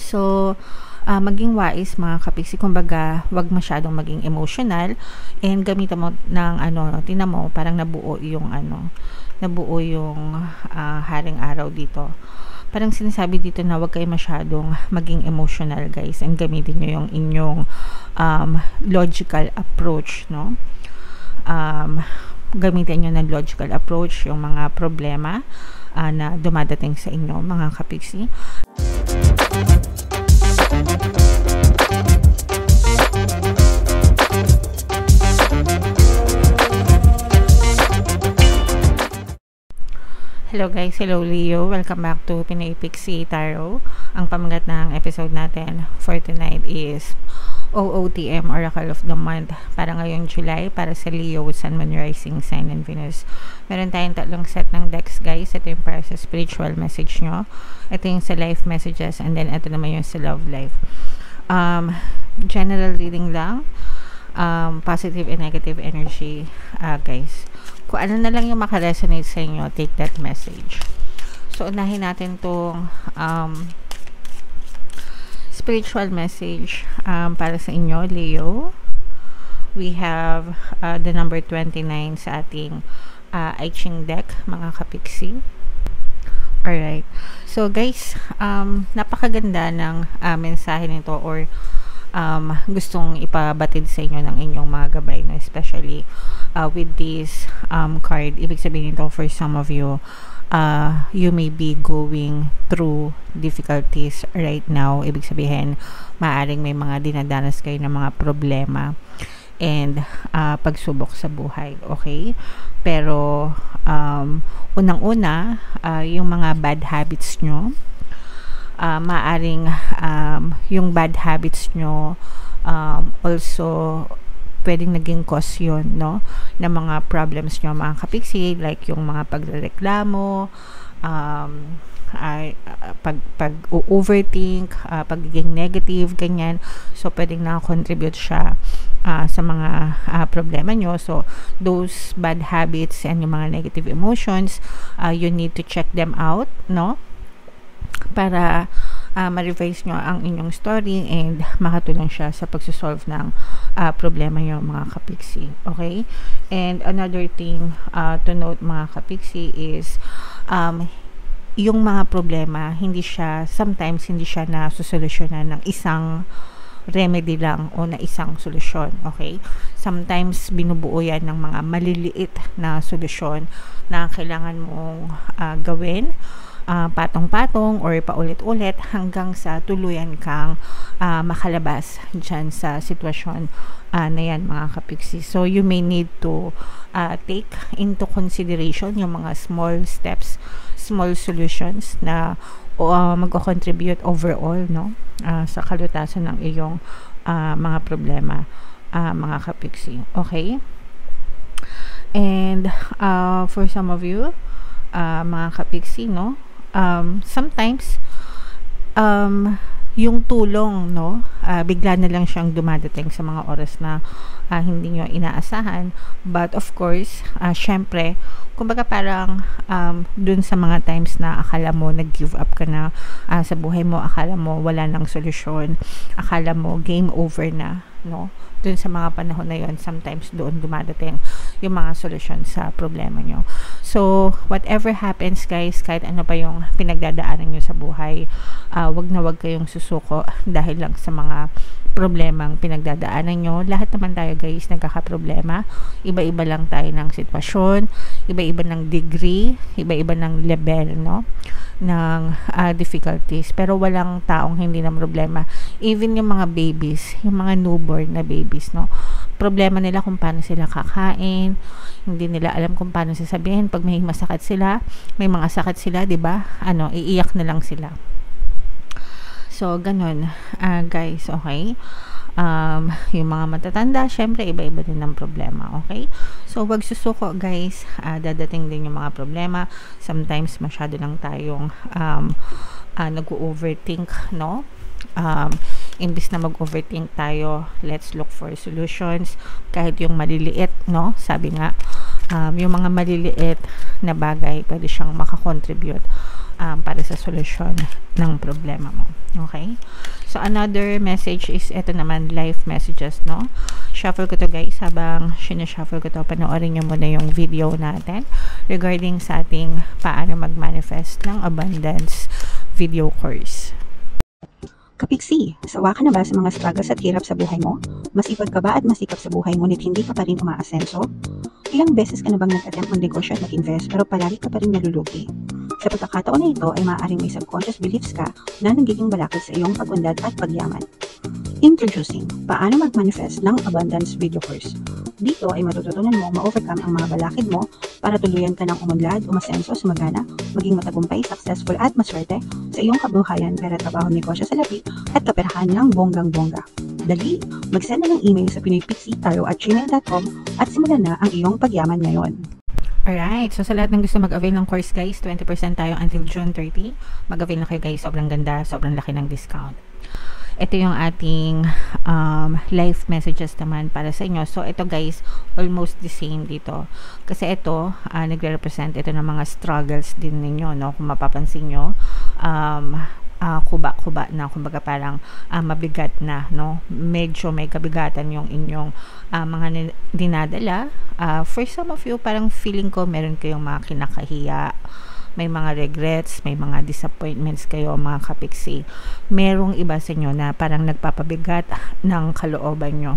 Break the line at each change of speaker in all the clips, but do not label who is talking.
So, maging wise mga kapiksi, kumbaga wag masyadong maging emotional and gamitan mo ng tingnan mo parang nabuo yung haring araw dito. Parang sinasabi dito na wag kayo masyadong maging emotional guys, and gamitin nyo yung inyong logical approach, no? Gamitin nyo ng logical approach yung mga problema na dumadating sa inyo mga kapiksi. Hello guys, hello Leo, welcome back to Pinoy Pixie Tarot. Ang pamagat ng episode natin for tonight is OOTM, Oracle of the Month, para ngayong July, para sa Leo, Sun, Moon, Rising, Sign, and Venus. Meron tayong tatlong set ng decks guys. Ito yung para sa spiritual message nyo, ito yung sa life messages, and then ito naman yung sa love life. General reading lang, positive and negative energy guys. Kung ano na lang yung makaresonate sa inyo, take that message. So, unahin natin tong spiritual message para sa inyo, Leo. We have the number 29 sa ating I Ching deck, mga kapiksi. Alright. So, guys, napakaganda ng mensahe nito or gustong ipabatid sa inyo ng inyong mga gabay, no? Especially with this card. Ibig sabihin nito, for some of you, you may be going through difficulties right now. Ibig sabihin, maaaring may mga dinadanas kayo ng mga problema and pagsubok sa buhay, okay? Pero unang-una, yung mga bad habits nyo, maaring yung bad habits nyo also pwedeng naging cause yun, no, na mga problems nyo mga kapiksi, like yung mga pagrereklamo, pag-overthink, pagiging negative, ganyan. So, pwedeng na-contribute siya sa mga problema nyo. So, those bad habits and yung mga negative emotions, you need to check them out, no, para ma-revise nyo ang inyong story and makatulong siya sa pagsosolve ng problema nyo mga kapiksi, okay? And another thing to note mga kapiksi is yung mga problema, sometimes hindi siya na susolusyonan ng isang remedy lang o na isang solusyon, okay? Sometimes binubuo yan ng mga maliliit na solusyon na kailangan mong gawin patong-patong or paulit-ulit hanggang sa tuluyan kang makalabas dyan sa sitwasyon na yan mga kapiksi. So you may need to take into consideration yung mga small steps, small solutions na mag-contribute overall, no, sa kalutasan ng iyong mga problema mga kapiksi, okay? And for some of you mga kapiksi, no, sometimes yung tulong, no, bigla na lang siyang dumadating sa mga oras na hindi nyo inaasahan. But of course, syempre, kumbaga parang dun sa mga times na akala mo nag-give up ka na sa buhay mo, akala mo wala nang solusyon, akala mo game over na, no, dun sa mga panahon na yon, sometimes doon dumadating yung mga solusyon sa problema nyo. So, whatever happens guys, kahit ano pa yung pinagdadaanan nyo sa buhay, wag na wag kayong susuko dahil lang sa mga problemang pinagdadaanan nyo. Lahat naman tayo guys nagkakaproblema. Iba-iba lang tayo ng sitwasyon, iba-iba ng degree, iba-iba ng level, no, ng difficulties. Pero walang taong hindi na problema. Even yung mga babies, yung mga newborn na babies, no, problema nila kung paano sila kakain, hindi nila alam kung paano sasabihin pag may masakit sila, may mga sakit sila, 'di ba? Iiyak na lang sila. So, ganun, guys, okay? Yung mga matatanda, syempre, iba-iba din ng problema, okay? So, wag susuko, guys. Dadating din yung mga problema. Sometimes, masyado lang tayong nag-overthink, no? Imbis na mag-overthink tayo, let's look for solutions. Kahit yung maliliit, no? Sabi nga, yung mga maliliit na bagay, pwede siyang makakontribute para sa solusyon ng problema mo. Okay? So, another message is, ito naman, life messages, no? Shuffle ko to, guys. Habang sinashuffle ko to, panoorin nyo muna yung video natin regarding sa ating paano mag-manifest ng abundance video course.
Kapiksi, sawa ka na ba sa mga struggles at hirap sa buhay mo? Masipag ka ba at masikap sa buhay ngunit hindi ka pa rin umaasenso? Ilang beses ka na bang nag-attempt mag-negosyo at mag-invest pero palagi ka pa rin nalulugi? Sa pagkakataon na ito ay maaaring may subconscious beliefs ka na nagiging balakid sa iyong pag-unlad at pagyaman. Introducing, paano mag-manifest ng abundance video course. Dito ay matututunan mo ma-overcome ang mga balakid mo para tuluyan ka ng umunlad, umasenso, sumagana, maging matagumpay, successful at maswerte sa iyong kabuhayan, pera, trabaho, negosyo sa labi at kaperahan ng bonggang-bongga. Dali, mag-send na ng email sa pinoypixie@gmail.com at simulan na ang iyong pagyaman ngayon.
Alright, so sa lahat ng gusto mag-avail ng course, guys, 20% tayo until June 30. Mag-avail na kayo, guys. Sobrang ganda, sobrang laki ng discount. Ito yung ating life messages naman para sa inyo. So, ito, guys, almost the same dito. Kasi ito, nagre-represent ito ng mga struggles din ninyo, no? Kung mapapansin nyo, kuba-kuba na, kumbaga parang mabigat na, no? Medyo may kabigatan yung inyong mga dinadala. For some of you, parang feeling ko meron kayong mga kinakahiya, may mga regrets, may mga disappointments kayo, mga kapiksi. Merong iba sa inyo na parang nagpapabigat ng kalooban nyo.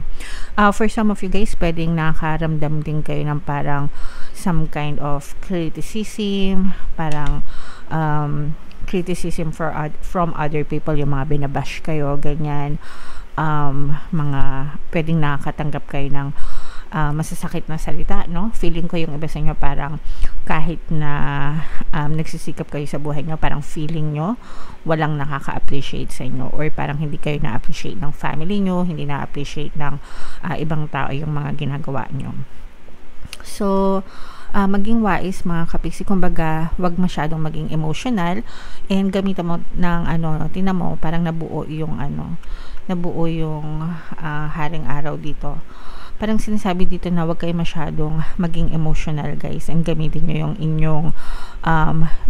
For some of you guys, pwedeng nakaramdam din kayo ng parang some kind of criticism, parang criticism from other people, yung mga binabash kayo, ganyan. Mga pwedeng nakakatanggap kayo ng masasakit na salita, no? Feeling ko yung iba sa inyo parang kahit na nagsisikap kayo sa buhay nyo, parang feeling nyo walang nakaka-appreciate sa inyo, or parang hindi kayo na-appreciate ng family nyo, hindi na-appreciate ng ibang tao yung mga ginagawa nyo. So, maging wise, mga kapiksi, kumbaga wag masyadong maging emotional, and gamitan mo ng tinan mo, parang nabuo yung haring araw dito. Parang sinasabi dito na wag kayo masyadong maging emotional, guys, and gamitin nyo yung inyong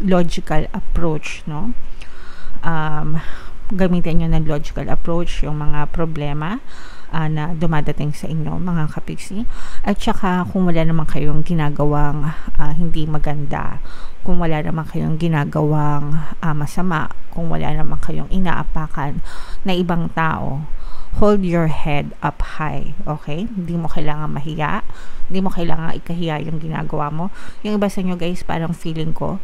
logical approach, no? Gamitin nyo ng logical approach yung mga problema na dumadating sa inyo, mga kapiksi. At saka kung wala naman kayong ginagawang hindi maganda, kung wala naman kayong ginagawang masama, kung wala naman kayong inaapakan na ibang tao, hold your head up high, okay? Hindi mo kailangan mahiya, hindi mo kailangan ikahiya yung ginagawa mo. Yung iba sa inyo, guys, parang feeling ko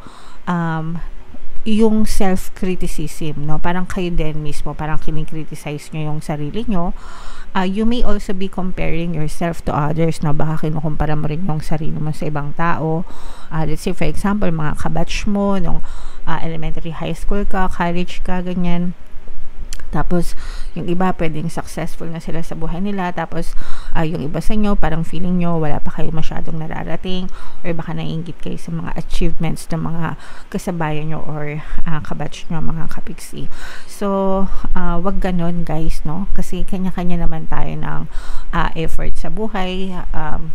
yung self-criticism, no? Parang kayo din mismo, parang kinikriticize nyo yung sarili nyo. You may also be comparing yourself to others, na baka kinukumpara mo rin yung sarili mo sa ibang tao. Let's say, for example, mga kabatch mo, nung elementary, high school ka, college ka, ganyan. Tapos, yung iba, pwedeng successful na sila sa buhay nila. Tapos, yung iba sa inyo, parang feeling nyo, wala pa kayo masyadong nararating, or baka naiinggit kayo sa mga achievements ng mga kasabayan nyo or kabatch nyo, mga kapiksi. So, wag ganon, guys, no? Kasi kanya-kanya naman tayo ng effort sa buhay.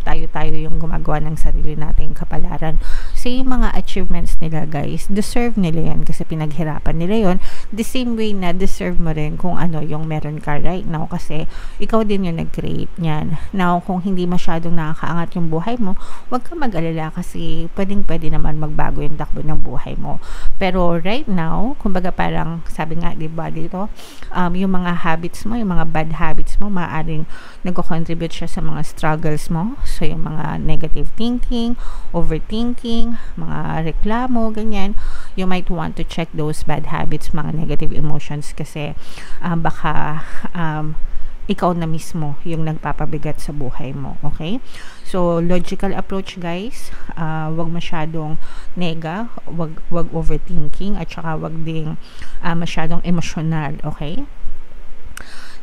Tayo-tayo yung gumagawa ng sarili nating kapalaran. So, yung mga achievements nila, guys, deserve nila yan kasi pinaghirapan nila yon. The same way na deserve mo rin kung ano yung meron ka right now, kasi ikaw din yung nag-create niyan. Now, kung hindi masyadong nakakaangat yung buhay mo, huwag ka mag-alala kasi pwede naman magbago yung takbo ng buhay mo. Pero right now, kumbaga parang sabi nga, diba dito, yung mga habits mo, yung mga bad habits mo, maaaring nag-contribute siya sa mga struggles mo. So, yung mga negative thinking, overthinking, mga reklamo, ganyan, you might want to check those bad habits, mga negative emotions, kasi baka ikaw na mismo yung nagpapabigat sa buhay mo, okay? So, logical approach, guys. Wag masyadong nega, wag overthinking, at saka wag ding masyadong emotional, okay?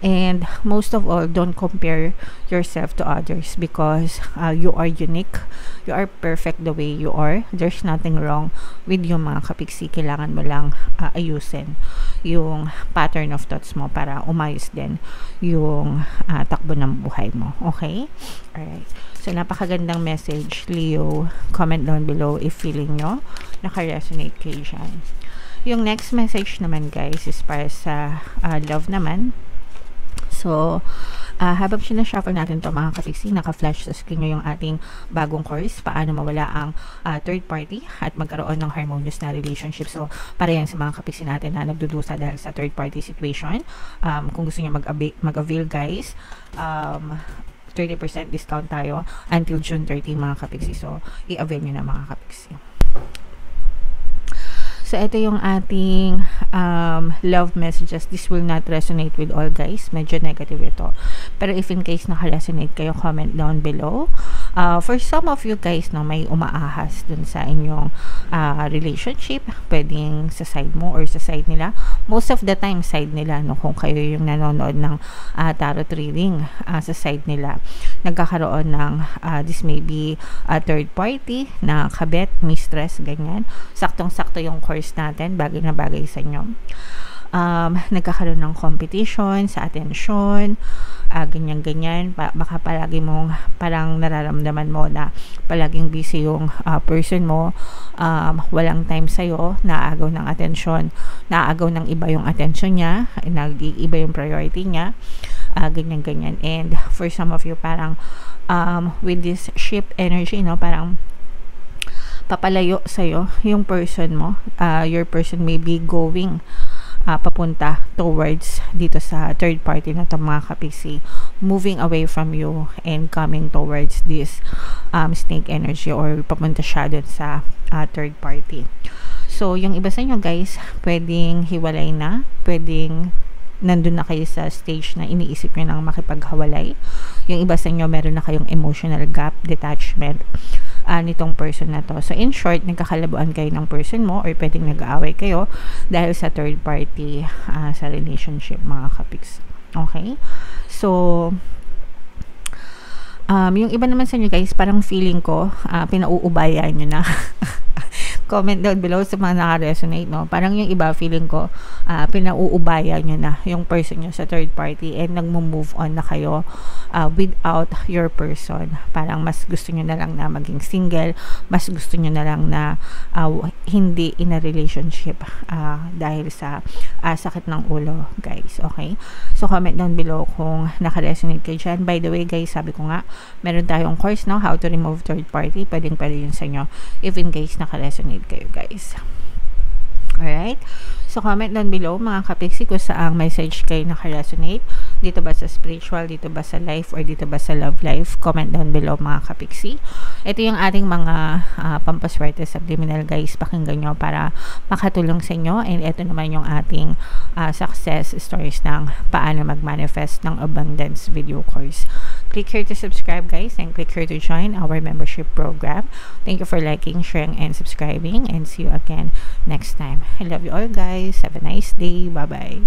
And most of all, don't compare yourself to others, because you are unique, you are perfect the way you are. There's nothing wrong with yung mga kapiksi. Kailangan mo lang ayusin yung pattern of thoughts mo para umayos din yung takbo ng buhay mo, okay? Alright, so napakagandang message, Leo. Comment down below if feeling nyo naka-resonate kayo dyan. Yung next message naman guys is para sa love naman. So, habang sinashuffle natin to mga kapiksi, naka-flash sa screen nyo yung ating bagong course, paano mawala ang third party at magkaroon ng harmonious na relationship. So, para yan sa mga kapiksi natin na nagdudusa dahil sa third party situation. Kung gusto nyo mag-avail guys, 30% discount tayo until June 30 mga kapiksi. So, i-avail nyo na mga kapiksi. So, ito yung ating love messages. This will not resonate with all guys. Medyo negative ito. Pero if in case naka-resonate kayo, comment down below. For some of you guys, no, may umaahas dun sa inyong relationship. Pwedeng sa side mo or sa side nila. Most of the time, side nila. No, kung kayo yung nanonood ng tarot reading sa side nila. Nagkakaroon ng, this may be a third party na kabet, mistress, ganyan. Saktong-sakto yung course natin, bagay na bagay sa inyo. Nagkakaroon ng competition sa atensyon, ganyan-ganyan. Baka palagi mong parang nararamdaman mo na palaging busy yung person mo, walang time sa'yo, naagaw ng atensyon, naagaw ng iba yung atensyon niya, nag-iiba yung priority niya, ganyan-ganyan. And for some of you, parang with this ship energy, no, parang papalayo sa'yo yung person mo. Your person may be going papunta towards dito sa third party na ito mga kapiksi, moving away from you and coming towards this snake energy or papunta siya dun sa third party. So, yung iba sa inyo guys, pwedeng hiwalay na, pwedeng nandun na kayo sa stage na iniisip nyo nang makipaghawalay. Yung iba sa inyo, meron na kayong emotional gap, detachment nitong person na to. So, in short, nagkakalabuan kayo ng person mo or pwedeng nag-aaway kayo dahil sa third party sa relationship, mga kapiks. Okay? So, yung iba naman sa inyo guys, parang feeling ko, pinauubayan nyo na. Comment down below sa mga naka-resonate, no? Parang yung iba, feeling ko, pinauubaya nyo na yung person nyo sa third party and nagmo-move on na kayo without your person. Parang mas gusto nyo na lang na maging single, mas gusto nyo na lang na hindi in a relationship dahil sa sakit ng ulo, guys. Okay? So, comment down below kung naka-resonate kayo dyan. By the way, guys, sabi ko nga, meron tayong course, no? How to remove third party. Pwede yun sa inyo if in case naka-resonate kayo guys. Alright? So, comment down below mga kapiksi kung saang message kayo naka-resonate. Dito ba sa spiritual, dito ba sa life, or dito ba sa love life? Comment down below mga kapiksi. Ito yung ating mga pampaswerte subliminal guys. Pakinggan nyo para makatulong sa inyo. And ito naman yung ating success stories ng paano mag-manifest ng abundance video course. Click here to subscribe guys and click here to join our membership program. Thank you for liking, sharing, and subscribing, and see you again next time. I love you all guys. Have a nice day. Bye-bye.